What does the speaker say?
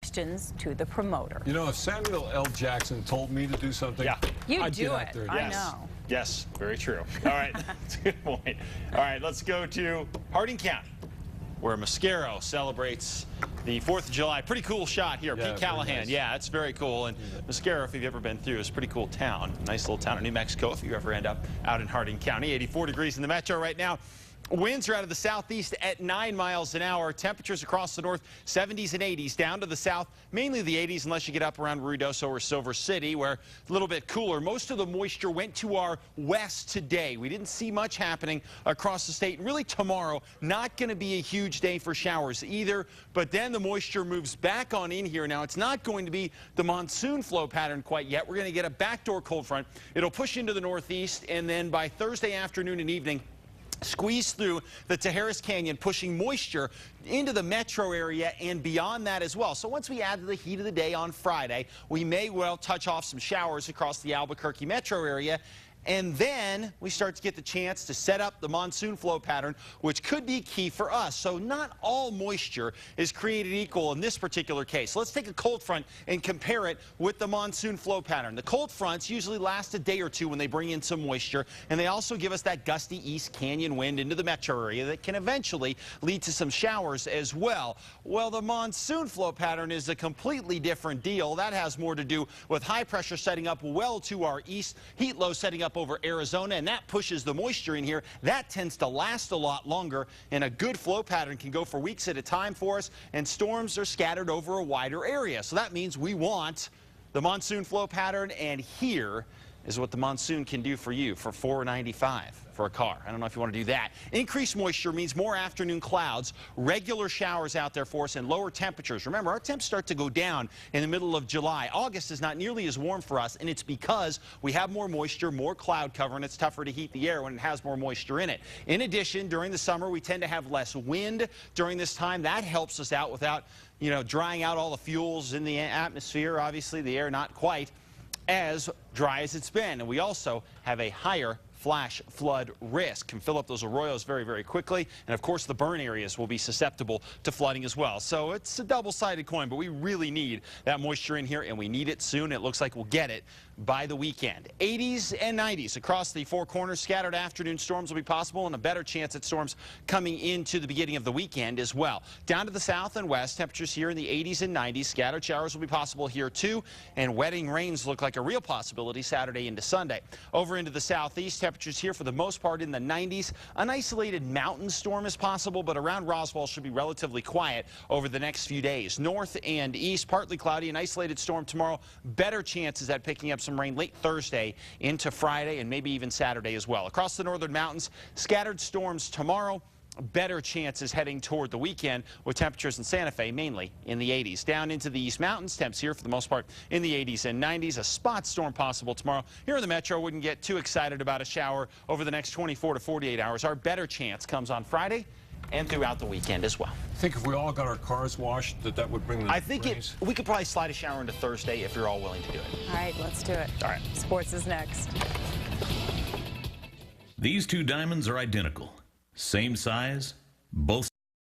questions to the promoter. You know, if Samuel L. Jackson told me to do something, I'd do it. there. I know. Yes, very true. All right, that's a good point. All right, let's go to Harding County, where Mascaro celebrates the 4th of July. Pretty cool shot here. Yeah, Pete Callahan. nice. Yeah, it's very cool. And Mascaro, if you've ever been through, is a pretty cool town. Nice little town in New Mexico if you ever end up out in Harding County. 84 degrees in the metro right now. Winds are out of the southeast at 9 miles an hour. Temperatures across the north, 70s and 80s. Down to the south, mainly the 80s unless you get up around Ruidoso or Silver City, where it's a little bit cooler. Most of the moisture went to our west today. We didn't see much happening across the state. Really tomorrow, not going to be a huge day for showers either. But then the moisture moves back on in here. Now, it's not going to be the monsoon flow pattern quite yet. We're going to get a backdoor cold front. It'll push into the northeast, and then by Thursday afternoon and evening, squeeze through the Tijeras Canyon, pushing moisture into the metro area and beyond that as well. So once we add to the heat of the day on Friday, we may well touch off some showers across the Albuquerque metro area. And then we start to get the chance to set up the monsoon flow pattern, which could be key for us. So not all moisture is created equal in this particular case. Let's take a cold front and compare it with the monsoon flow pattern. The cold fronts usually last a day or two when they bring in some moisture, and they also give us that gusty East Canyon wind into the metro area that can eventually lead to some showers as well. Well, the monsoon flow pattern is a completely different deal. That has more to do with high pressure setting up well to our east, heat low setting up over Arizona, and that pushes the moisture in here. That tends to last a lot longer, and a good flow pattern can go for weeks at a time for us, and storms are scattered over a wider area. So that means we want the monsoon flow pattern, and here is what the monsoon can do for you for $4.95 for a car. I don't know if you want to do that. Increased moisture means more afternoon clouds, regular showers out there for us, and lower temperatures. Remember, our temps start to go down in the middle of July. August is not nearly as warm for us, and it's because we have more moisture, more cloud cover, and it's tougher to heat the air when it has more moisture in it. In addition, during the summer, we tend to have less wind during this time. That helps us out without, drying out all the fuels in the atmosphere. Obviously, the air not quite as dry as it's been. And we also have a higher flash flood risk. Can fill up those arroyos very, very quickly. And of course, the burn areas will be susceptible to flooding as well. So it's a double-sided coin, but we really need that moisture in here, and we need it soon. It looks like we'll get it by the weekend. 80s and 90s across the four corners. Scattered afternoon storms will be possible, and a better chance at storms coming into the beginning of the weekend as well. Down to the south and west, temperatures here in the 80s and 90s. Scattered showers will be possible here too, and wetting rains look like a real possibility Saturday into Sunday. Over into the southeast, temperatures here for the most part in the 90s. An isolated mountain storm is possible, but around Roswell should be relatively quiet over the next few days. North and east, partly cloudy, an isolated storm tomorrow. Better chances at picking up some rain late Thursday into Friday and maybe even Saturday as well. Across the northern mountains, scattered storms tomorrow. Better chances heading toward the weekend with temperatures in Santa Fe mainly in the 80s. Down into the East Mountains, temps here for the most part in the 80s and 90s. A spot storm possible tomorrow. Here in the metro, wouldn't get too excited about a shower over the next 24 to 48 hours. Our better chance comes on Friday and throughout the weekend as well. I think if we all got our cars washed, that would bring the I think we could probably slide a shower into Thursday if you're all willing to do it. All right, let's do it. All right. Sports is next. These two diamonds are identical. Same size, both